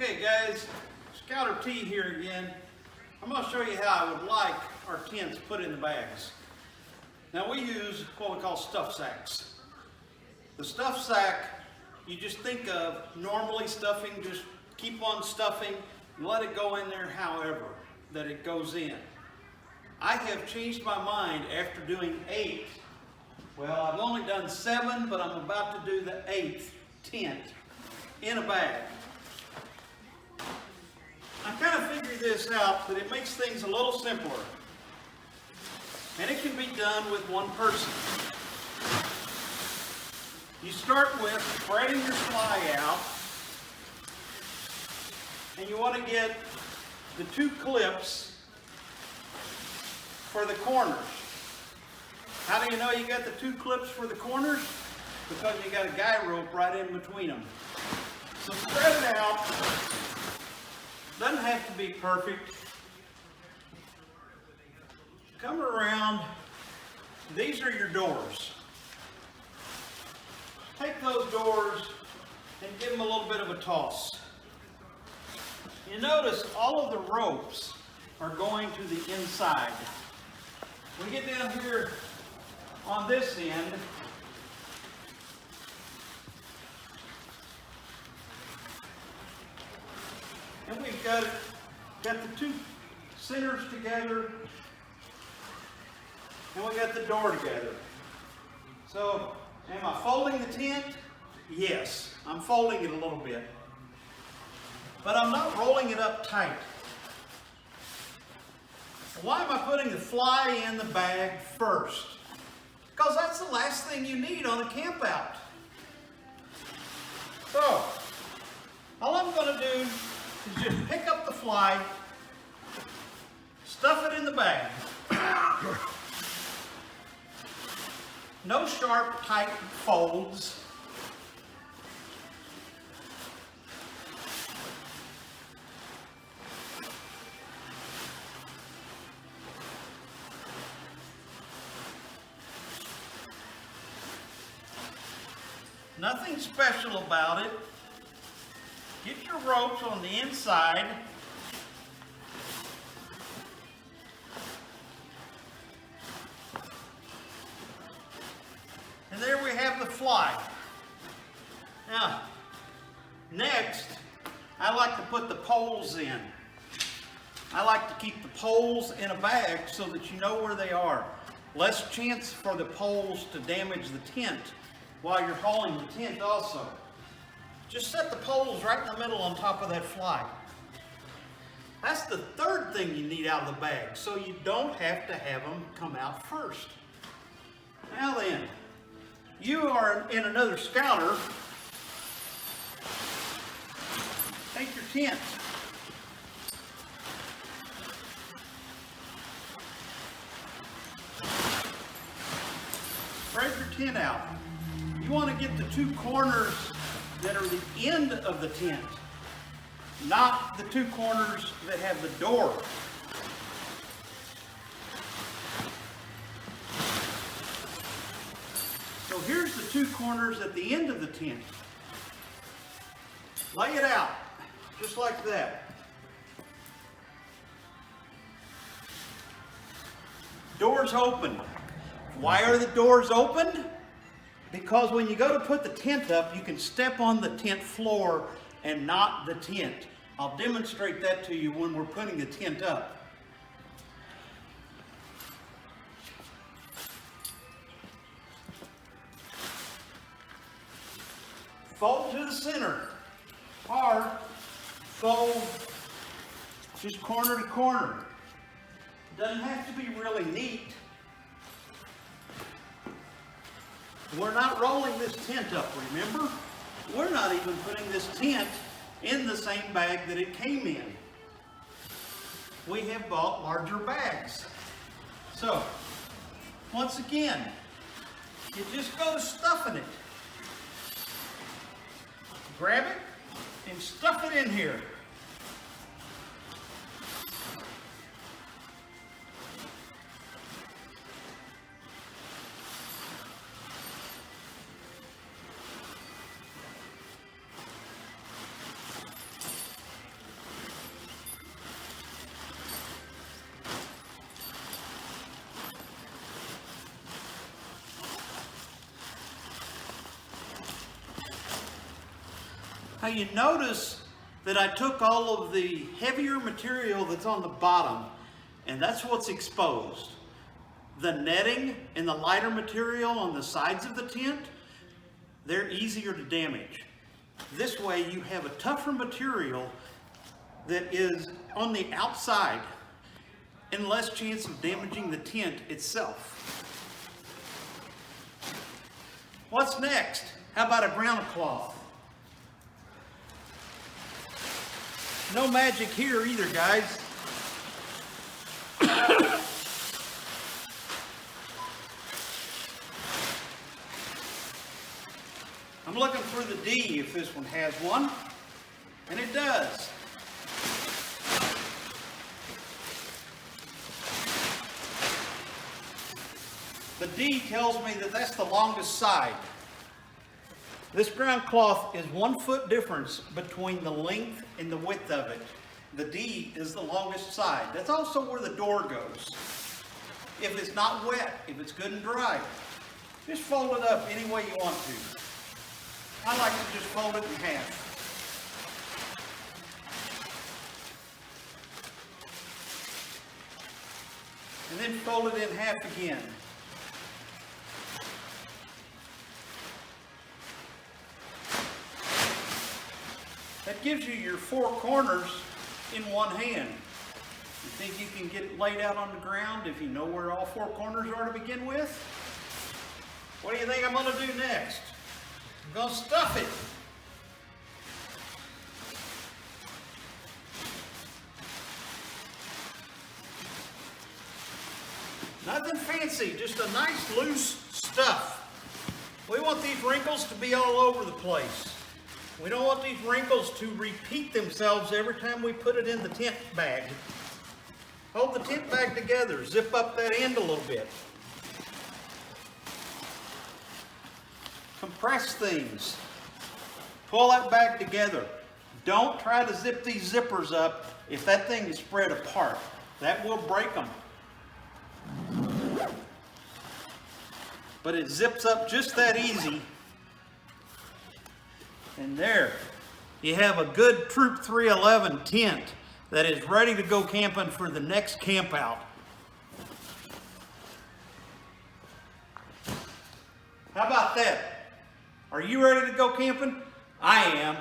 Okay guys, Scouter T here again. I'm going to show you how I would like our tents put in the bags. Now we use what we call stuff sacks. The stuff sack, you just think of normally stuffing, just keep on stuffing and let it go in there however that it goes in. I have changed my mind after doing 8. Well, I've only done 7, but I'm about to do the 8th tent in a bag. I kind of figured this out that it makes things a little simpler. And it can be done with one person. You start with spreading your fly out. And you want to get the 2 clips for the corners. How do you know you got the 2 clips for the corners? Because you got a guy rope right in between them. So spread it out. Doesn't have to be perfect. Come around. These are your doors. Take those doors and give them a little bit of a toss. You notice all of the ropes are going to the inside. We get down here on this end. And we've got the 2 centers together, and we got the door together. So, am I folding the tent? Yes, I'm folding it a little bit. But I'm not rolling it up tight. Why am I putting the fly in the bag first? Because that's the last thing you need on a camp out. So, all I'm going to do is just pick up the fly, stuff it in the bag. No sharp, tight folds. Nothing special about it. Get your ropes on the inside. And there we have the fly. Now, next, I like to put the poles in. I like to keep the poles in a bag so that you know where they are. Less chance for the poles to damage the tent while you're hauling the tent also. Just set the poles right in the middle on top of that fly. That's the 3rd thing you need out of the bag, so you don't have to have them come out first. Now then, you are in another Scouter. Take your tent. Spread your tent out. You want to get the 2 corners that are the end of the tent, not the 2 corners that have the door. So here's the 2 corners at the end of the tent. Lay it out, just like that. Doors open. Why are the doors open? Because when you go to put the tent up, you can step on the tent floor and not the tent. I'll demonstrate that to you when we're putting the tent up. Fold to the center, or fold just corner to corner. Doesn't have to be really neat. We're not rolling this tent up, remember? We're not even putting this tent in the same bag that it came in. We have bought larger bags. So, once again, you just go to stuffing it. Grab it and stuff it in here. Now you notice that I took all of the heavier material that's on the bottom, and that's what's exposed. The netting and the lighter material on the sides of the tent, they're easier to damage. This way you have a tougher material that is on the outside and less chance of damaging the tent itself. What's next? How about a ground cloth? No magic here either, guys. I'm looking for the D if this one has one, and it does. The D tells me that that's the longest side. This ground cloth is 1 foot difference between the length and the width of it. The D is the longest side. That's also where the door goes. If it's not wet, if it's good and dry, just fold it up any way you want to. I like to just fold it in half. And then fold it in half again. That gives you your 4 corners in one hand. You think you can get it laid out on the ground if you know where all 4 corners are to begin with? What do you think I'm going to do next? I'm going to stuff it. Nothing fancy, just a nice loose stuff. We want these wrinkles to be all over the place. We don't want these wrinkles to repeat themselves every time we put it in the tent bag. Hold the tent bag together, zip up that end a little bit. Compress things. Pull that bag together. Don't try to zip these zippers up if that thing is spread apart. That will break them. But it zips up just that easy. And there, you have a good Troop 311 tent that is ready to go camping for the next camp out. How about that? Are you ready to go camping? I am.